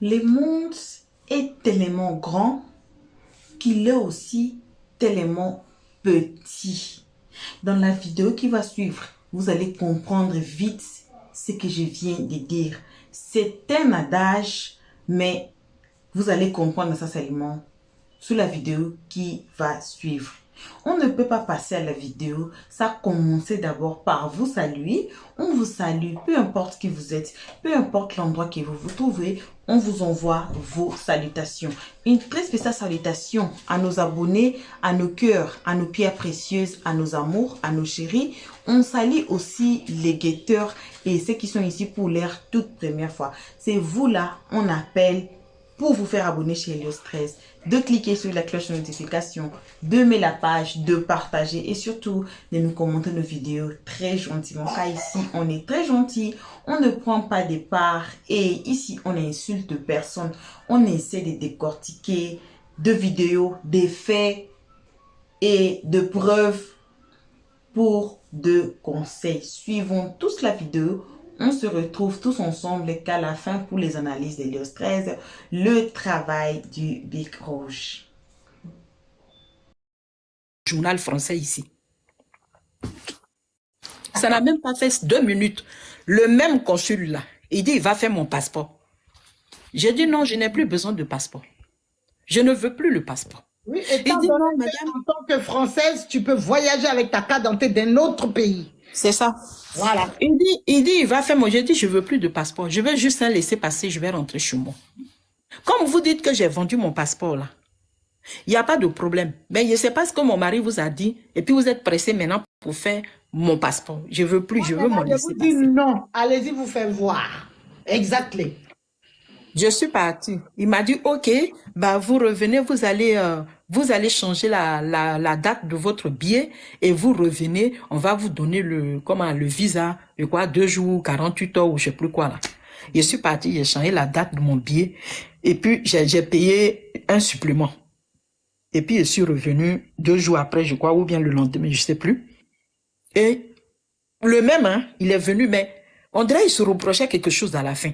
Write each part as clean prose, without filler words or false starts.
Le monde est tellement grand qu'il est aussi tellement petit. Dans la vidéo qui va suivre, vous allez comprendre vite ce que je viens de dire. C'est un adage, mais vous allez comprendre ça seulement sur la vidéo qui va suivre. On ne peut pas passer à la vidéo sans commencer d'abord par vous saluer. On vous salue, peu importe qui vous êtes, peu importe l'endroit que vous vous trouvez, on vous envoie vos salutations. Une très spéciale salutation à nos abonnés, à nos cœurs, à nos pierres précieuses, à nos amours, à nos chéris. On salue aussi les guetteurs et ceux qui sont ici pour leur toute première fois. C'est vous là, on appelle pour vous faire abonner chez Helios 13, de cliquer sur la cloche de notification, d'aimer la page, de partager et surtout de nous commenter nos vidéos très gentiment. Car ici, on est très gentil, on ne prend pas des parts et ici, on n'insulte personne. On essaie de décortiquer de vidéos, des faits et de preuves pour de conseils. Suivons tous la vidéo. On se retrouve tous ensemble qu'à la fin pour les analyses d'Helios 13, le travail du Bic Rouge. Journal français ici. Ça n'a même pas fait 2 minutes. Le même consul là, il dit il va faire mon passeport. J'ai dit non, je n'ai plus besoin de passeport. Je ne veux plus le passeport. Oui, Il dit non, madame. en tant que Française, tu peux voyager avec ta carte d'identité d'un autre pays. C'est ça. Voilà. Il dit, il va faire mon... J'ai dit, je veux plus de passeport. Je veux juste un laisser passer, je vais rentrer chez moi. Comme vous dites que j'ai vendu mon passeport là, il n'y a pas de problème. Mais je ne sais pas ce que mon mari vous a dit. Et puis vous êtes pressé maintenant pour faire mon passeport. Je veux plus, je veux mon laisser Je vous dis passer. non, allez-y vous faire voir. Exactement. Je suis partie. Il m'a dit, OK, bah vous revenez, vous allez changer la date de votre billet et vous revenez, on va vous donner le visa, de quoi, 2 jours, 48 heures ou je sais plus quoi là. Je suis partie, j'ai changé la date de mon billet et puis j'ai payé un supplément. Et puis je suis revenu 2 jours après, je crois, ou bien le lendemain, je sais plus. Et le même, hein, il est venu, mais on dirait qu'il se reprochait quelque chose à la fin.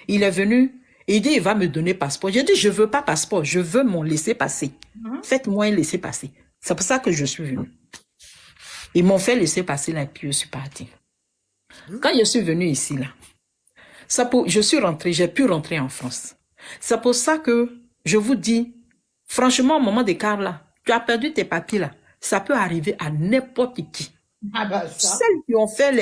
Il est venu, il dit, il va me donner passeport. J'ai dit, je veux pas passeport, je veux mon laisser-passer. Faites-moi un laisser-passer. C'est pour ça que je suis venue. Ils m'ont fait laisser-passer là, et puis je suis partie. Quand je suis venue ici, là, je suis rentrée, j'ai pu rentrer en France. C'est pour ça que je vous dis, franchement, au moment d'écart là, tu as perdu tes papiers là, ça peut arriver à n'importe qui. Ah bah ça. Celles qui ont fait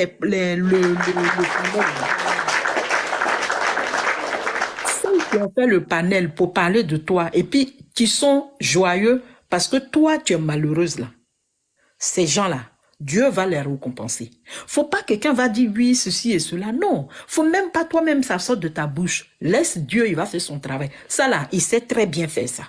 le panel pour parler de toi et puis qui sont joyeux parce que toi, tu es malheureuse là. Ces gens-là, Dieu va les récompenser. Faut pas que quelqu'un va dire oui, ceci et cela. Non. Faut même pas toi-même ça sorte de ta bouche. Laisse Dieu, il va faire son travail. Ça là, il sait très bien faire ça.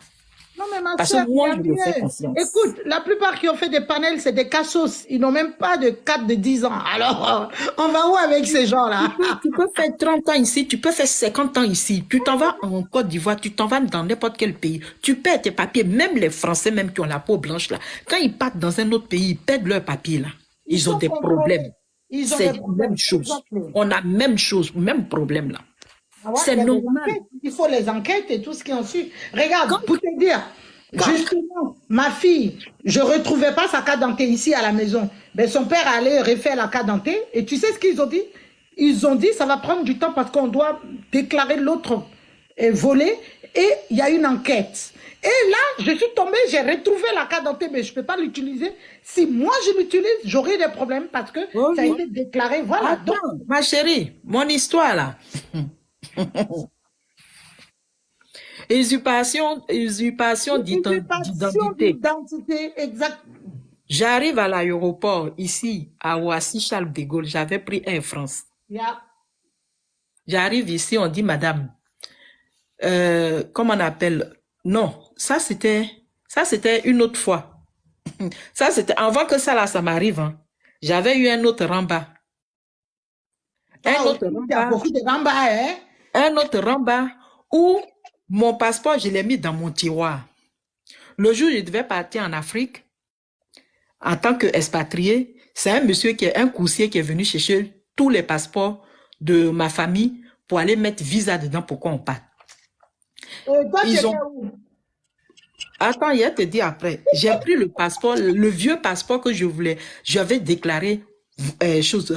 Non mais ma Parce soeur, que moi, je lui fais confiance. écoute, la plupart qui ont fait des panels, c'est des cassos. Ils n'ont même pas de 4 de 10 ans. Alors, on va où avec ces gens-là? Tu peux faire 30 ans ici, tu peux faire 50 ans ici. Tu t'en vas en Côte d'Ivoire, tu t'en vas dans n'importe quel pays. Tu perds tes papiers, même les Français, même qui ont la peau blanche là. Quand ils partent dans un autre pays, ils perdent leurs papiers là. Ils ont des problèmes. C'est la même chose. On a même chose, même problème là. Ah ouais, C'est normal. Il faut les enquêtes et tout ce qui en suit. Regarde, pour te dire, justement, ma fille, je ne retrouvais pas sa carte d'identité ici à la maison. Mais son père allait refaire la carte d'identité. Et tu sais ce qu'ils ont dit? Ils ont dit ça va prendre du temps parce qu'on doit déclarer l'autre volé. Et il y a une enquête. Et là, je suis tombée, j'ai retrouvé la carte d'identité, mais je ne peux pas l'utiliser. Si moi je l'utilise, j'aurai des problèmes parce que ça a été déclaré. Voilà. Attends, ma chérie, mon histoire là. Usurpation d'identité. Exact. J'arrive à l'aéroport ici, à Roissy Charles de Gaulle. J'avais pris Air France. Yeah. J'arrive ici, on dit madame, comment on appelle? Non, ça c'était une autre fois. Ça c'était avant que ça là, ça m'arrive. Hein. J'avais eu un autre ramba. Un autre ramba où mon passeport, je l'ai mis dans mon tiroir. Le jour où je devais partir en Afrique, en tant qu'expatrié, c'est un monsieur qui est un coursier qui est venu chercher tous les passeports de ma famille pour aller mettre visa dedans pour qu'on parte. Et toi, tu Ils étais ont... où? Attends, il te dit après. J'ai pris le passeport, le vieux passeport que je voulais. J'avais déclaré chose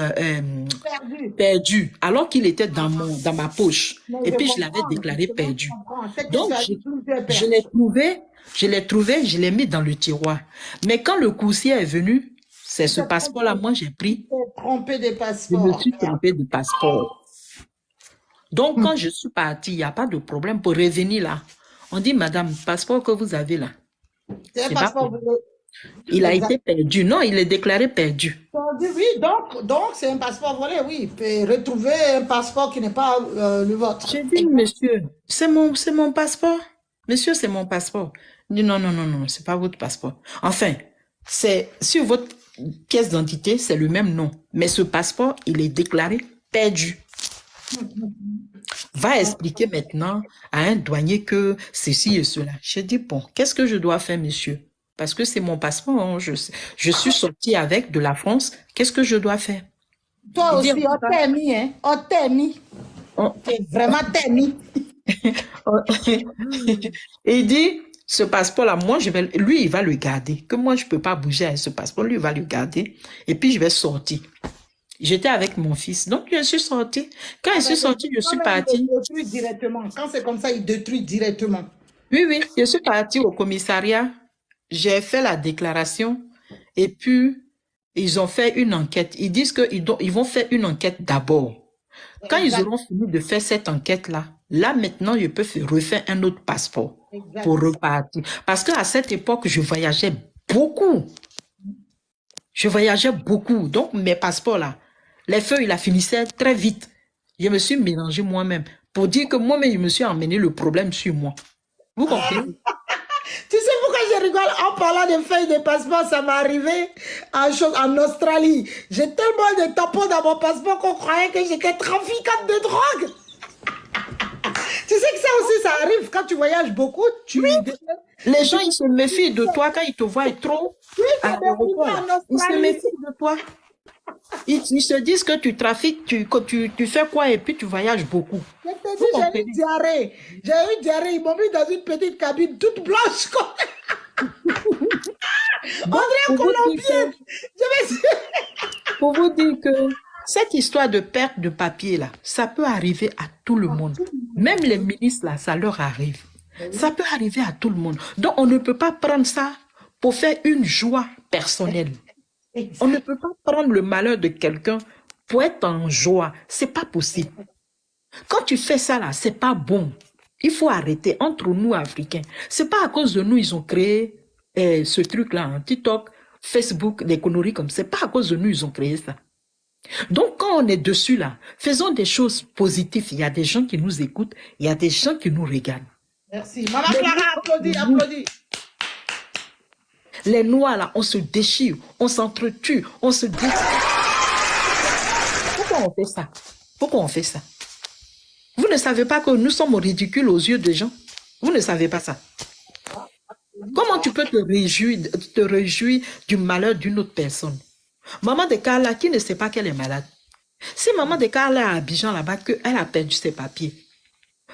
Perdu. perdu, alors qu'il était dans ma poche. Mais Et je puis je l'avais comprends, déclaré justement, je perdu. comprends. C'est que tu Donc as dit plus de je perdu. l'ai trouvé, je l'ai mis dans le tiroir. Mais quand le coursier est venu, c'est Tu ce t'es passeport-là, trompé. moi j'ai Tu pris, t'es trompé de je me passeport. suis trompé de passeport. Donc quand je suis partie, il n'y a pas de problème pour revenir là. On dit, madame, le passeport que vous avez là, C'est un c'est pas passeport pour vous. volé. Il a Exact. été perdu. Non, il est déclaré perdu. On dit oui, donc c'est un passeport volé, oui. Et retrouver un passeport qui n'est pas le vôtre. J'ai dit, monsieur, c'est mon passeport. Monsieur, c'est mon passeport. Il dit, non, non, non, non, c'est pas votre passeport. Enfin, c'est sur votre pièce d'identité, c'est le même nom. Mais ce passeport, il est déclaré perdu. Va expliquer maintenant à un douanier que ceci et cela. J'ai dit, bon, qu'est-ce que je dois faire, monsieur? Parce que c'est mon passeport, hein. Je suis sortie avec de la France. Qu'est-ce que je dois faire? Toi Il dit, aussi, on t'a mis, hein? On t'a mis. on- T'es vraiment t'es mis. Et il dit, ce passeport-là, moi, lui, il va le garder. Que moi, je peux pas bouger avec ce passeport. Lui, il va le garder. Et puis, je vais sortir. J'étais avec mon fils. Donc, je suis sortie. Quand je suis sortie, je suis Quand même, il partie. le détruit directement. Quand c'est comme ça, il détruit directement. Oui, oui, je suis partie au commissariat. J'ai fait la déclaration. Et puis, ils ont fait une enquête. Ils disent qu'ils vont faire une enquête d'abord. Quand ils Exact. auront fini de faire cette enquête-là, là maintenant, je peux refaire un autre passeport Exact. pour repartir. Parce qu'à cette époque, je voyageais beaucoup. Je voyageais beaucoup. Donc, mes passeports-là, les feuilles, il a finissait très vite. Je me suis mélangé moi-même pour dire que moi-même, je me suis emmené le problème sur moi. Vous comprenez? Tu sais pourquoi je rigole en parlant de feuilles de passeport, ça m'est arrivé en Australie. J'ai tellement de tampons dans mon passeport qu'on croyait que j'étais trafiquante de drogue. Tu sais que ça aussi, ça arrive quand tu voyages beaucoup. Les gens, ils se méfient de toi quand ils te voient trop à ça m'est arrivé l'aéroport, là. en Ils se Australie. méfient de toi. Ils se disent que tu trafiques, tu fais quoi et puis tu voyages beaucoup. Je te Vous dis, j'ai comprenez? eu diarrhée. J'ai eu diarrhée. Ils m'ont mis dans une petite cabine toute blanche. On Donc, dirait colombienne. pour vous dire que cette histoire de perte de papier là, ça peut arriver à tout le monde. Même les ministres là, ça leur arrive. Ça peut arriver à tout le monde. Donc, on ne peut pas prendre ça pour faire une joie personnelle. On ne peut pas prendre le malheur de quelqu'un pour être en joie. C'est pas possible. Quand tu fais ça là, c'est pas bon. Il faut arrêter entre nous Africains. C'est pas à cause de nous ils ont créé ce truc là, hein, TikTok, Facebook, des conneries comme ça. C'est pas à cause de nous ils ont créé ça. Donc quand on est dessus là, faisons des choses positives. Il y a des gens qui nous écoutent, il y a des gens qui nous regardent. Merci. Maman Clara, applaudis, applaudis. Les Noirs là, on se déchire, on s'entretue, on se détruit. Pourquoi on fait ça? Pourquoi on fait ça? Vous ne savez pas que nous sommes ridicules aux yeux des gens? Vous ne savez pas ça? Comment tu peux te réjouir du malheur d'une autre personne? Maman de Carla, qui ne sait pas qu'elle est malade? Si maman de Carla est à Abidjan là-bas, qu'elle a perdu ses papiers,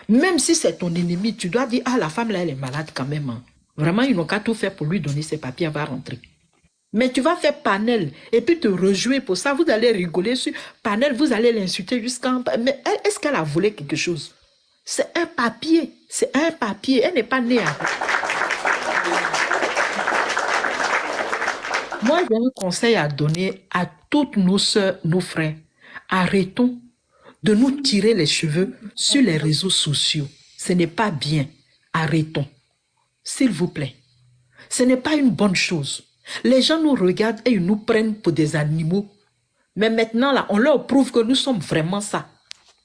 même si c'est ton ennemi, tu dois dire, ah, la femme là, elle est malade quand même, hein. Vraiment, ils n'ont qu'à tout faire pour lui donner ses papiers, elle va rentrer. Mais tu vas faire panel et puis te réjouir pour ça. Vous allez rigoler sur panel, vous allez l'insulter jusqu'en... Mais est-ce qu'elle a volé quelque chose? C'est un papier. C'est un papier. Elle n'est pas née avec. Moi, j'ai un conseil à donner à toutes nos sœurs, nos frères. Arrêtons de nous tirer les cheveux sur les réseaux sociaux. Ce n'est pas bien. Arrêtons. S'il vous plaît. Ce n'est pas une bonne chose. Les gens nous regardent et ils nous prennent pour des animaux. Mais maintenant, là, on leur prouve que nous sommes vraiment ça.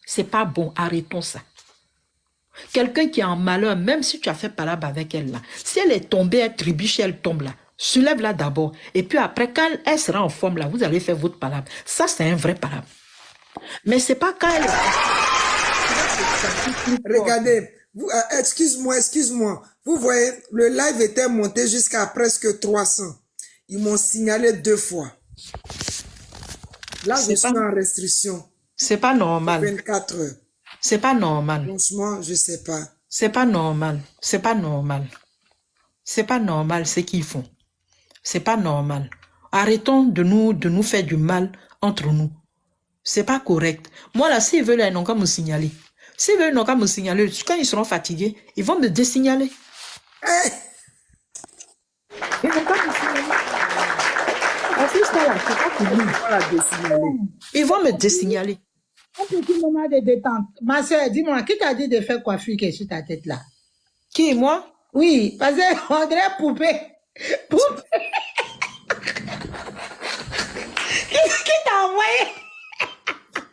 C'est pas bon. Arrêtons ça. Quelqu'un qui est en malheur, même si tu as fait palabre avec elle, là, si elle est tombée, elle trébuche, elle tombe là, soulève-la d'abord. Et puis après, quand elle sera en forme, là, vous allez faire votre palabre. Ça, c'est un vrai palabre. Mais c'est pas quand elle... Regardez, excuse-moi. Vous voyez, le live était monté jusqu'à presque 300. Ils m'ont signalé 2 fois. Là, je suis en restriction. C'est pas normal. 24 heures. C'est pas normal. Franchement, je sais pas. C'est pas normal. C'est pas normal. C'est pas normal ce qu'ils font. C'est pas normal. Arrêtons de nous faire du mal entre nous. C'est pas correct. Moi, là, s'ils veulent, ils n'ont qu'à me signaler. S'ils veulent, ils n'ont qu'à me signaler. Quand ils seront fatigués, ils vont me désignaler. Eh, Ils n'ont qu'à me signaler. En plus, ça, là, c'est pas pour nous. on va la désignaler. Ils vont me désignaler. Un petit moment de détente. Ma soeur, dis-moi, qui t'a dit de faire coiffure qui est sur ta tête là? Qui, moi? Oui, parce qu'on dirait poupée. Poupée. Qui t'a envoyé?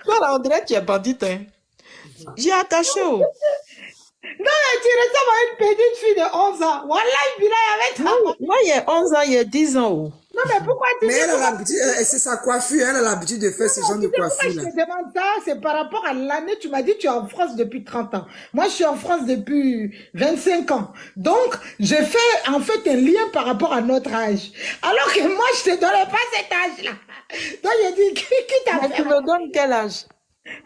Toi, là, on dirait que tu es bandite, hein. J'ai attaché, oh. Non, mais tu ressembles à une petite fille de 11 ans. Wallah, il avec ta Moi, il y a 11 ans, il y a 10 ans, oh. Non, mais pourquoi tu Mais dis elle a pourquoi- l'habitude, c'est sa coiffure, elle a l'habitude de faire ce genre de tu sais pourquoi coiffure je là. te demande ça? C'est par rapport à l'année, tu m'as dit que tu es en France depuis 30 ans. Moi, je suis en France depuis 25 ans. Donc, je fais en fait un lien par rapport à notre âge. Alors que moi, je te donnais pas cet âge-là. Donc, j'ai dit, qui t'a Mais fait? tu me donnes quel âge?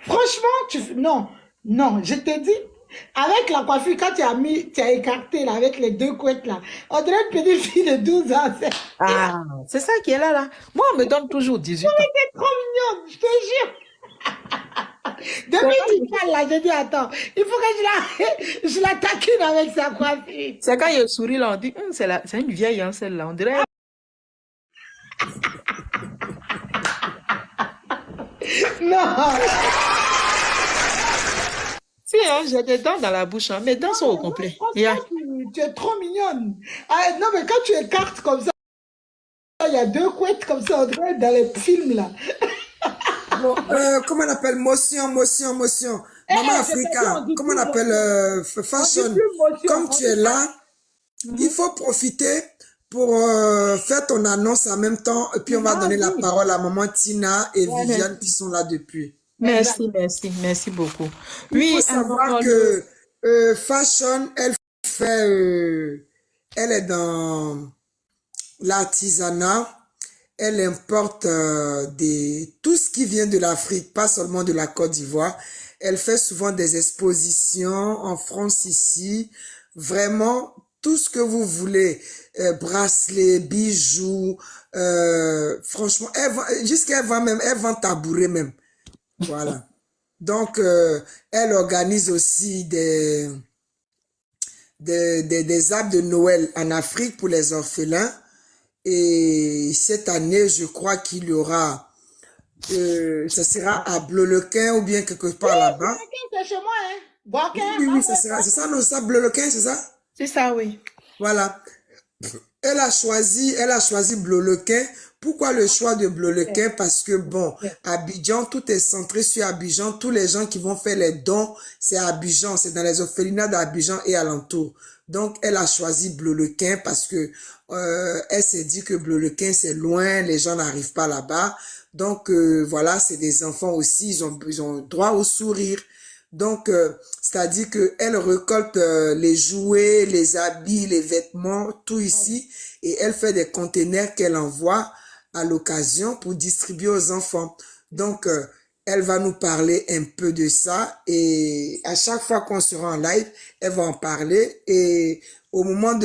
Franchement, non, je te dis, avec la coiffure, quand tu as écarté là, avec les deux couettes là, on dirait une petite fille de 12 ans. Ah, c'est ça qui est là, là. Moi, on me donne toujours 18 ans. C'est trop mignonne, je te jure. Depuis qu'il parle là, j'ai dit, attends, il faut que je la taquine avec sa coiffure. C'est quand il sourit, là, on dit, c'est une vieille, hein, celle-là. On dirait. Non. Si, hein, j'ai des dents dans la bouche, hein. Mes dents sont au complet. Franchement, Yeah. tu es trop mignonne. Ah, non, mais quand tu écartes comme ça, il y a deux couettes comme ça, on dirait dans les films là. Bon, comment on appelle motion. Maman c'est pas dit, Africa, on dit comment on plus appelle On fashion. dit plus motion, Comme on tu dit es là, il faut profiter pour faire ton annonce en même temps. Et puis on va donner la parole à maman Tina et Viviane qui sont là depuis. Merci beaucoup. Il Oui, faut savoir alors, que fashion, elle est dans l'artisanat. Elle importe tout ce qui vient de l'Afrique, pas seulement de la Côte d'Ivoire. Elle fait souvent des expositions en France ici. Vraiment, tout ce que vous voulez, bracelets, bijoux, franchement, jusqu'à elle vend tabouret même. Voilà. Donc, elle organise aussi des arbres de Noël en Afrique pour les orphelins. Et cette année, je crois qu'il y aura, ça sera à Bleu-le-Quin ou bien quelque part là-bas. C'est chez moi, hein. Boaké, Oui, ça sera, c'est ça, non, ça, Bleu-le-Quin, c'est ça? c'est ça, oui. Voilà. Elle a choisi Bleu-le-Quin. Pourquoi le choix de Bleu-le-Quin? Parce que bon, Abidjan, tout est centré sur Abidjan. Tous les gens qui vont faire les dons, c'est à Abidjan, c'est dans les orphelinats d'Abidjan et alentour. Donc, elle a choisi Bleu-le-Quin parce que elle s'est dit que Bleu-le-Quin, c'est loin, les gens n'arrivent pas là-bas. Donc, voilà, c'est des enfants aussi, ils ont droit au sourire. Donc, c'est-à-dire que elle récolte les jouets, les habits, les vêtements, tout ici, et elle fait des containers qu'elle envoie à l'occasion pour distribuer aux enfants. Donc, elle va nous parler un peu de ça, et à chaque fois qu'on sera en live, elle va en parler, et au moment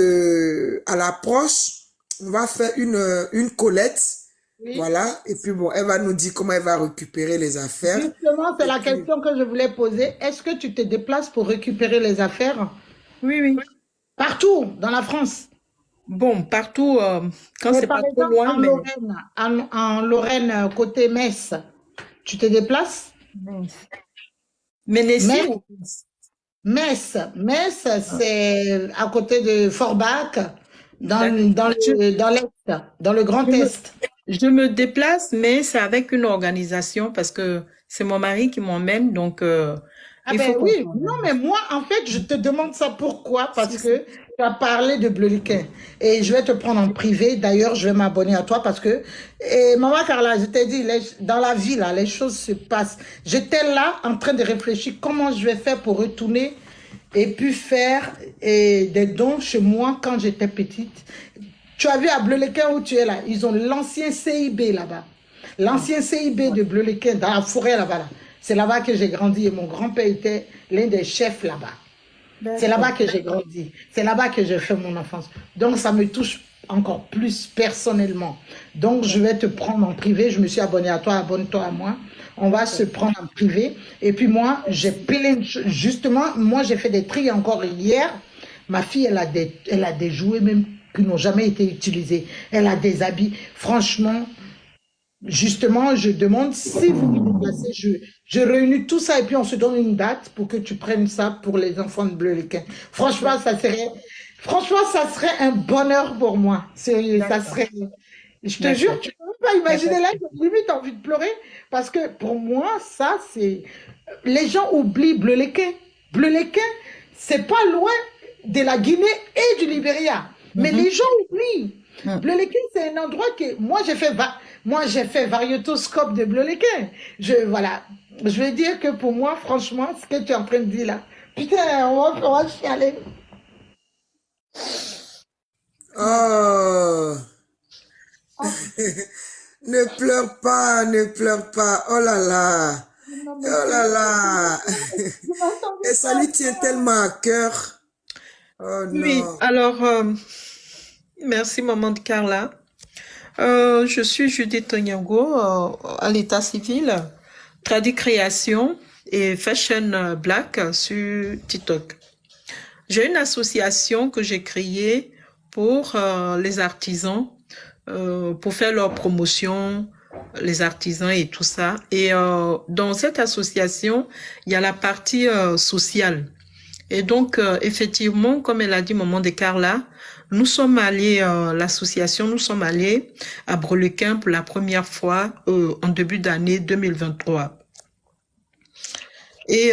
à l'approche, on va faire une collecte. Oui. Voilà, et puis bon, elle va nous dire comment elle va récupérer les affaires. Justement, c'est la question que je voulais poser. Est-ce que tu te déplaces pour récupérer les affaires Oui. partout dans la France? Bon, partout, quand Mais c'est par pas trop exemple, loin, en mais... Lorraine, en Lorraine, côté Metz, tu te déplaces? Mais Metz, c'est à côté de Forbach, dans l'Est, dans le Grand Est. Je me déplace, mais c'est avec une organisation parce que c'est mon mari qui m'emmène, donc il faut qu'on Oui, s'organise. non, mais moi, en fait, je te demande ça pourquoi? Parce que tu as parlé de Bleu-le-Quin et je vais te prendre en privé. D'ailleurs, je vais m'abonner à toi parce que, Maman Carla, je t'ai dit, dans la vie, là, les choses se passent. J'étais là en train de réfléchir comment je vais faire pour retourner et puis faire des dons chez moi quand j'étais petite. Tu as vu à Bleu-le-Quin où tu es là, ils ont l'ancien CIB là-bas. L'ancien CIB de Bleu-le-Quin, dans la forêt là-bas. Là. C'est là-bas que j'ai grandi et mon grand-père était l'un des chefs là-bas. C'est là-bas D'accord. que j'ai grandi. C'est là-bas que j'ai fait mon enfance. Donc, ça me touche encore plus personnellement. Donc, je vais te prendre en privé. Je me suis abonnée à toi, abonne-toi à moi. On va se prendre en privé. Et puis moi, j'ai plein de choses. Justement, moi, j'ai fait des tris encore hier. Ma fille, elle a des jouets même qui n'ont jamais été utilisés. Elle a des habits. Franchement, justement, je demande si vous me déplacez, je réunis tout ça et puis on se donne une date pour que tu prennes ça pour les enfants de Bleu-les-Quins. Franchement, ça serait un bonheur pour moi. Sérieux, ça D'accord. serait, je te D'accord. jure, tu peux même pas Il n'y a pas imaginer de là, souci. j'ai limite envie de pleurer parce que pour moi, ça, c'est, les gens oublient Bleu-les-Quins. Bleu-les-Quins, c'est pas loin de la Guinée et du Libéria. Mais Mhm. les gens oublient. Mhm. Bleu-les-Quins, c'est un endroit que moi j'ai fait variotoscope de Bleu-les-Quins. Voilà. Je veux dire que pour moi, franchement, ce que tu es en train de dire là, putain, on va chialer. Oh, Oh, ne pleure pas, ne pleure pas. Oh là là, non, oh mais là là. je m'attendais Et ça pas à lui tient tellement à cœur. Oh Oui, non. alors, merci, maman de Carla. Je suis Judith Onyango, à l'état civil, Tradi Création et Fashion Black sur TikTok. J'ai une association que j'ai créée pour les artisans, pour faire leur promotion, les artisans et tout ça. Et dans cette association, il y a la partie sociale. Et donc, effectivement, comme elle a dit maman de Carla, nous sommes allés, l'association, nous sommes allés à Breluquin pour la première fois en début d'année 2023. Et,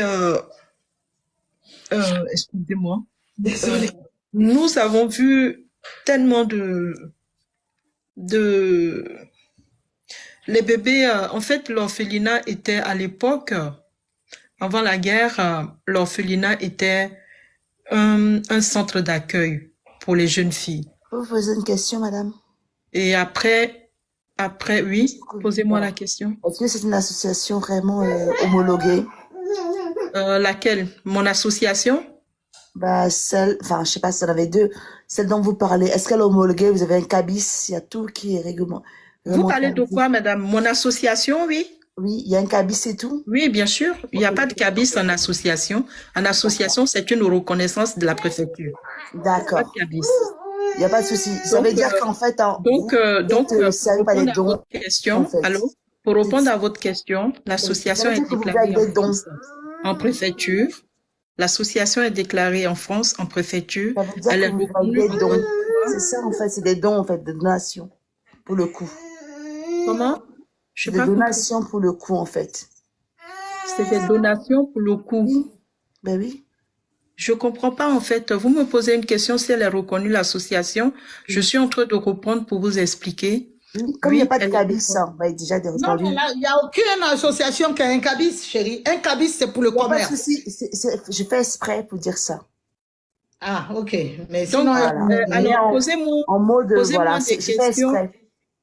excusez-moi, désolée. nous avons vu tellement les bébés, en fait, l'orphelinat était à l'époque, avant la guerre, l'orphelinat était un centre d'accueil pour les jeunes filles. Je peux vous poser une question, madame? Et après, oui, posez-moi la Voilà. question. Est-ce que c'est une association vraiment homologuée? Laquelle? Mon association? Bah, enfin, je sais pas si vous en avez deux. Celle dont vous parlez, est-ce qu'elle est homologuée? Vous avez un cabis, il y a tout qui est Vous parlez de réglementé. quoi, madame? Mon association, oui? Oui, il y a un cabis et tout? Oui, bien sûr. Il n'y a Ok, pas de cabis en association. En association, c'est une reconnaissance de la préfecture. Pas de d'accord. cabis. Il n'y a pas de souci. Ça Donc, veut dire qu'en fait, donc, vous donc, êtes pour servi par des répondre à dons, votre en question, fait. allô? Pour répondre Ça à votre question, l'association veut est dire que vous déclarée faites en des dons. France, en préfecture. L'association est déclarée en France, en préfecture. Ça veut dire Elle que est vous faites reconnue des en dons. Côte d'Ivoire. C'est ça, en fait, c'est des dons, en fait, de donations, pour le coup. Comment? Je C'est n'ai des pas compris. donations pour le coup, en fait. C'est des donations pour le coup. Oui, ben oui. Je comprends pas, en fait. Vous me posez une question si elle est reconnue, l'association. Je suis en train de répondre pour vous expliquer. Oui, comme il n'y a Oui, pas de elle est cabis, reconnue. on va déjà Non, répondu. mais là, il n'y a aucune association qui a un cabis, chérie. Un cabis, c'est pour le Il n'y a pas de commerce. souci. Je fais exprès pour dire ça. Ah, ok. Mais Donc, sinon, Voilà. Mais alors, posez-moi en mode, voilà, posez-moi des je fais questions. exprès.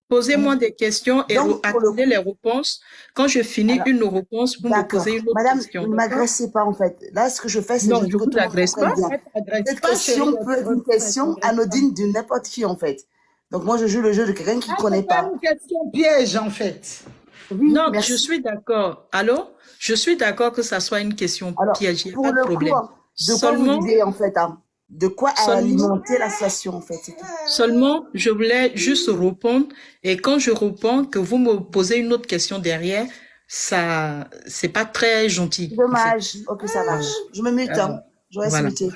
Posez-moi des questions et Donc, pour le attendez coup, les réponses. Quand je finis alors, une réponse, vous me d'accord. posez une autre Madame, question, ne d'accord? m'agressez pas, en fait. Là, ce que je fais, c'est Non, que je tout vous le monde agresse comprenne pas. bien. ne t'agresse Cette pas, chérie. question peut être une question anodine de n'importe qui, en fait. Donc, moi, je joue le jeu de quelqu'un qui ne Ah, connaît c'est pas pas. une question piège, en fait. Oui, Non, je merci. suis d'accord. Allô? Je suis d'accord que ça soit une question Alors, piège, il n'y a pour pas de le coup, problème. hein, de quoi vous Seulement, vivez, en fait, hein? De quoi seulement, alimenter l'association, en fait, c'est tout. seulement, je voulais juste répondre. Et quand je réponds, que vous me posez une autre question derrière, ça, c'est pas très gentil, en fait. Dommage. Ok, ça marche. Je me mute, hein. Je reste Voilà. mutée.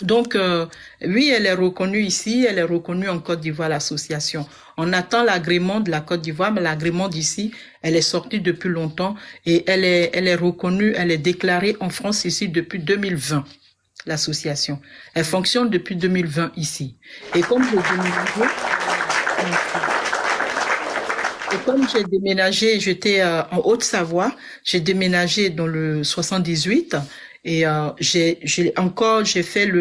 Donc, oui, elle est reconnue ici, elle est reconnue en Côte d'Ivoire, l'association. On attend l'agrément de la Côte d'Ivoire, mais l'agrément d'ici, elle est sortie depuis longtemps et elle est reconnue, elle est déclarée en France ici depuis 2020, l'association. Elle fonctionne depuis 2020 ici. Et comme j'ai déménagé, j'étais en Haute-Savoie, j'ai déménagé dans le 78 et j'ai fait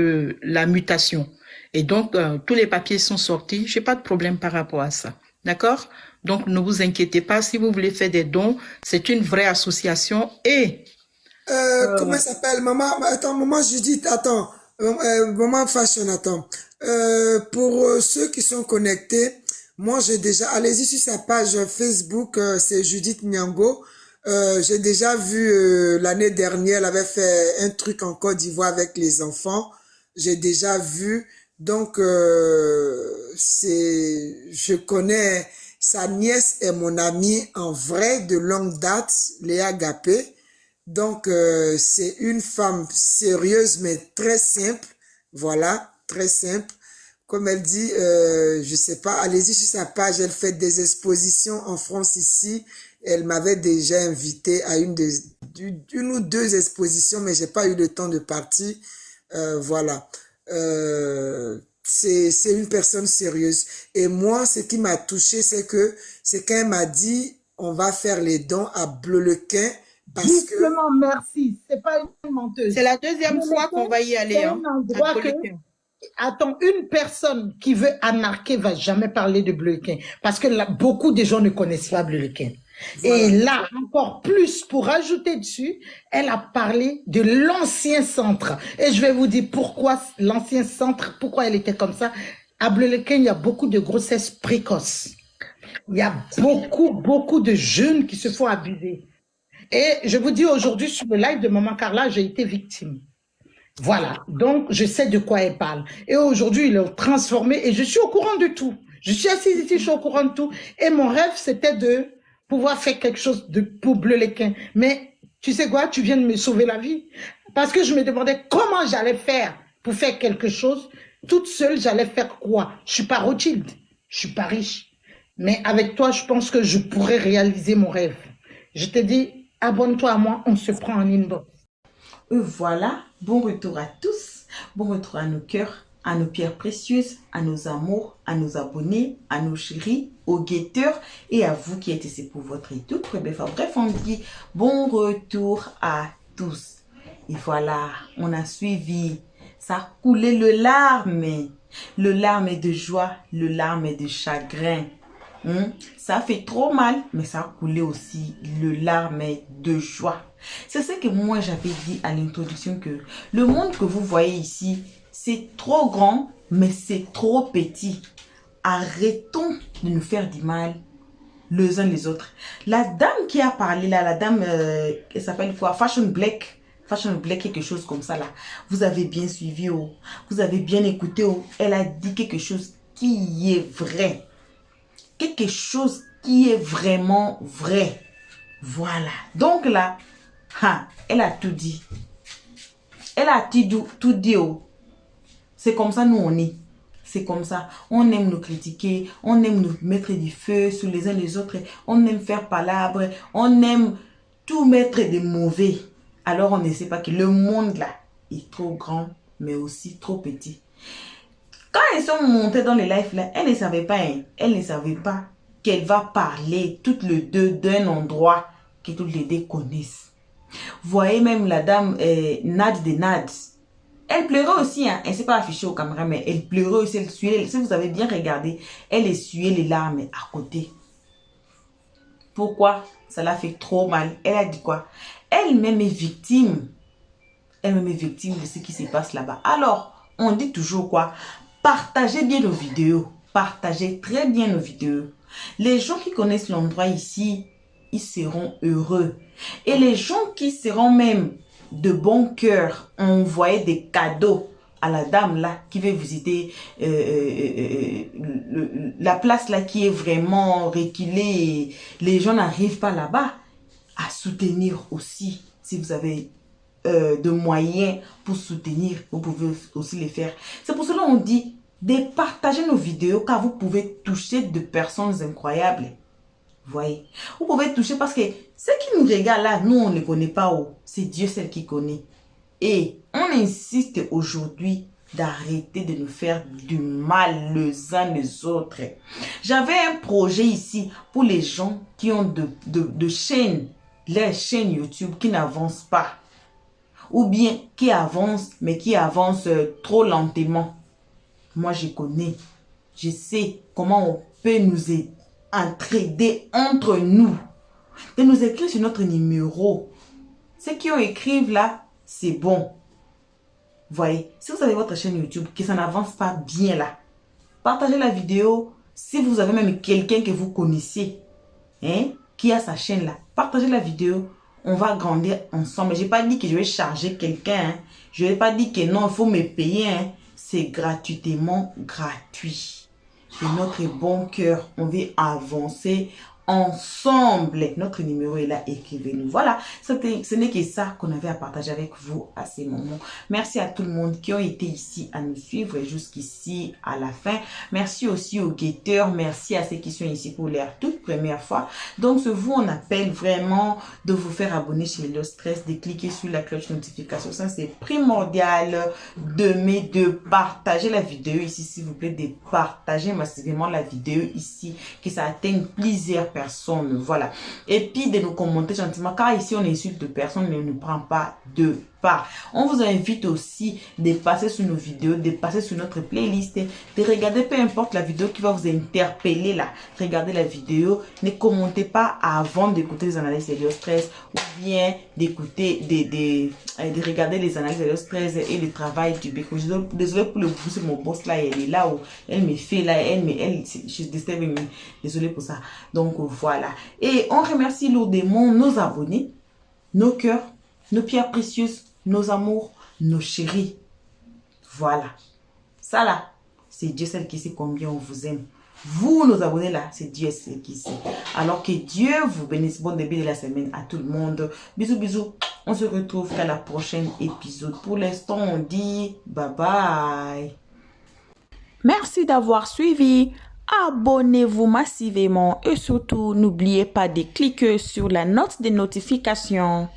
la mutation. Et donc tous les papiers sont sortis, j'ai pas de problème par rapport à ça. D'accord? Donc ne vous inquiétez pas, si vous voulez faire des dons, c'est une vraie association et Euh, Comment elle s'appelle? Maman, attends, maman Judith, attends. Maman Fashion, attends. Pour ceux qui sont connectés, moi j'ai déjà, allez-y sur sa page Facebook, c'est Judith Nyango. J'ai déjà vu l'année dernière, elle avait fait un truc en Côte d'Ivoire avec les enfants. J'ai déjà vu. Donc, je connais sa nièce est mon amie en vrai de longue date, Léa Gapé. Donc, c'est une femme sérieuse, mais très simple. Voilà, très simple. Comme elle dit, je sais pas, allez-y sur sa page, elle fait des expositions en France ici. Elle m'avait déjà invité à une ou deux expositions, mais j'ai pas eu le temps de partir. Voilà. C'est une personne sérieuse. Et moi, ce qui m'a touché, c'est qu'elle m'a dit, on va faire les dons à Bleu-le-Quin parce que Justement, merci. C'est pas une menteuse. C'est la deuxième fois qu'on va y aller, C'est hein, un à endroit que, Bleu-le-Quin. attends, une personne qui veut anarquer va jamais parler de Bleu-le-Quin parce que là, beaucoup de gens ne connaissent pas Bleu-le-Quin. voilà. Et là, encore plus, pour rajouter dessus, elle a parlé de l'ancien centre. Et je vais vous dire pourquoi l'ancien centre, pourquoi elle était comme ça. À Bleu-le-Quin, il y a beaucoup de grossesses précoces. Il y a beaucoup de jeunes qui se font abuser. Et je vous dis aujourd'hui, sur le live de Maman Carla, j'ai été victime. Voilà, donc je sais de quoi elle parle. Et aujourd'hui, ils l'ont transformé et je suis au courant de tout. Je suis assise ici, je suis au courant de tout. Et mon rêve, c'était de pouvoir faire quelque chose pour Bleu-le-Quin. Mais tu sais quoi, tu viens de me sauver la vie. Parce que je me demandais comment j'allais faire pour faire quelque chose. Toute seule, j'allais faire quoi? Je suis pas Rothschild, je suis pas riche. Mais avec toi, je pense que je pourrais réaliser mon rêve. Je te dis, abonne-toi à moi, on se prend en inbox. Voilà, bon retour à tous, bon retour à nos cœurs, à nos pierres précieuses, à nos amours, à nos abonnés, à nos chéris, aux guetteurs et à vous qui êtes ici pour votre écoute. Bref, on dit bon retour à tous. Et voilà, on a suivi, ça a coulé le larme de joie, le larme de chagrin. Ça fait trop mal, mais ça a coulé aussi le larme de joie. C'est ce que moi j'avais dit à l'introduction, que le monde que vous voyez ici, c'est trop grand, mais c'est trop petit. Arrêtons de nous faire du mal les uns les autres. La dame qui a parlé là, la dame, elle s'appelle quoi? Fashion Black, quelque chose comme ça là. Vous avez bien suivi, oh. Vous avez bien écouté, oh. Elle a dit quelque chose qui est vrai. Quelque chose qui est vraiment vrai. Voilà. Donc là, elle a tout dit. Elle a tout dit. Oh. C'est comme ça, nous, on est. C'est comme ça. On aime nous critiquer. On aime nous mettre du feu sur les uns les autres. On aime faire palabre. On aime tout mettre de mauvais. Alors, on ne sait pas que le monde, là, est trop grand, mais aussi trop petit. Quand elles sont montées dans les lives, là, elles ne savaient pas. Elles ne savaient pas qu'elle va parler toutes les deux d'un endroit que toutes les deux connaissent. Voyez même la dame Nad de Nad. Elle pleurait aussi, hein. Elle ne s'est pas affichée aux caméras, mais elle pleurait aussi. Elle suait, si vous avez bien regardé, elle essuyait les larmes à côté. Pourquoi? Ça l'a fait trop mal. Elle a dit quoi? Elle-même est victime. Elle-même est victime de ce qui se passe là-bas. Alors, on dit toujours quoi? Partagez bien nos vidéos. Partagez très bien nos vidéos. Les gens qui connaissent l'endroit ici, ils seront heureux. Et les gens qui seront même de bon cœur, envoyer des cadeaux à la dame là qui veut visiter la place là qui est vraiment reculée et les gens n'arrivent pas là-bas, à soutenir aussi. Si vous avez de moyens pour soutenir, vous pouvez aussi les faire. C'est pour cela qu'on dit de partager nos vidéos, car vous pouvez toucher de personnes incroyables. Voyez, vous pouvez toucher parce que ceux qui nous regardent là, nous on ne connaît pas. C'est Dieu seul qui connaît. Et on insiste aujourd'hui d'arrêter de nous faire du mal les uns les autres. J'avais un projet ici pour les gens qui ont de chaînes, les chaînes YouTube qui n'avancent pas. Ou bien qui avancent, mais qui avancent trop lentement. Moi, je connais. Je sais comment on peut nous entraider entre nous. De nous écrire sur notre numéro. Ceux qui ont écrivent là, c'est bon. Voyez, si vous avez votre chaîne YouTube, que ça n'avance pas bien là, partagez la vidéo. Si vous avez même quelqu'un que vous connaissez, hein, qui a sa chaîne là, partagez la vidéo. On va grandir ensemble. Je n'ai pas dit que je vais charger quelqu'un. Hein. Je n'ai pas dit que non, il faut me payer. Hein. C'est gratuitement gratuit. De notre bon cœur, on veut avancer ensemble. Notre numéro est là, écrivez-nous. Voilà, ce n'est que ça qu'on avait à partager avec vous à ces moments. Merci à tout le monde qui ont été ici à nous suivre jusqu'ici à la fin. Merci aussi aux guetteurs, merci à ceux qui sont ici pour la toute première fois. Donc, ce vous, on appelle vraiment de vous faire abonner chez Hello Stress, de cliquer sur la cloche notification. Ça, c'est primordial de partager la vidéo ici, s'il vous plaît, de partager massivement la vidéo ici, que ça atteigne plusieurs personnes, voilà. Et puis de nous commenter gentiment, car ici on insulte personne, mais on ne prend pas de part. On vous invite aussi de passer sur nos vidéos, de passer sur notre playlist, de regarder peu importe la vidéo qui va vous interpeller là. Regardez la vidéo, ne commentez pas avant d'écouter les analyses de Hello Stress ou bien d'écouter, de regarder les analyses de Hello Stress et le travail du bec. Désolé pour le bruit sur mon boss là, elle est là où elle me fait là, je disturbe, désolé pour ça. Donc voilà. Et on remercie lourdement nos abonnés, nos cœurs, nos pierres précieuses, nos amours, nos chéris. Voilà. Ça là, c'est Dieu seul qui sait combien on vous aime. Vous, nos abonnés là, c'est Dieu seul qui sait. Alors que Dieu vous bénisse. Bon début de la semaine à tout le monde. Bisous, bisous. On se retrouve qu'à la prochaine épisode. Pour l'instant, on dit bye bye. Merci d'avoir suivi. Abonnez-vous massivement et surtout, n'oubliez pas de cliquer sur la note de notification.